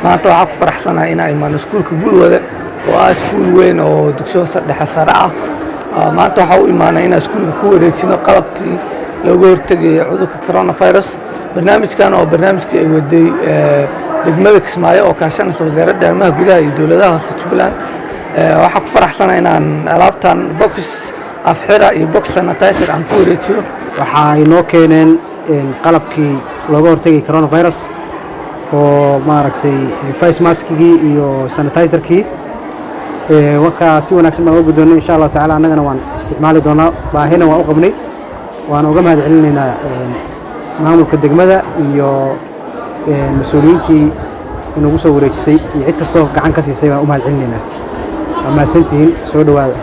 maanta waxaan ku faraxsanahay in ay imaan iskuulka Gulwada oo ah iskuul weyn oo dugsiga hoose dhexe sare ah. maanta waxaa u imaanay inaan iskuulka ku wareejino qalabkii looga hortagay cudurka coronavirus. barnaamijkan oo barnaamijkii ay waday degmada Kismaayo oo kaashanaysa wasaaradda arrimaha gudaha iyo dowladaha hoose Jubbaland. waxaan ku faraxsanahay inaan alaabtan box afxira iyo box sanitizer aan ku wareejiyo. waxaa inoo keeneen qalabkii looga hortagay coronavirus oo maaragtay face maskigii iyo sanitizerkii marka si wanaagsan baan uga guddoonnay insha Allah tacaala annagana waan isticmaali doonaa baahina waan u qabnay waan uga mahad celinaynaa maamulka degmada iyo mas'uuliyiintii inagu soo wareejisay iyo cid kastoo gacan ka siisay baan u mahad celinaynaa. ama santiin soo dhawaada.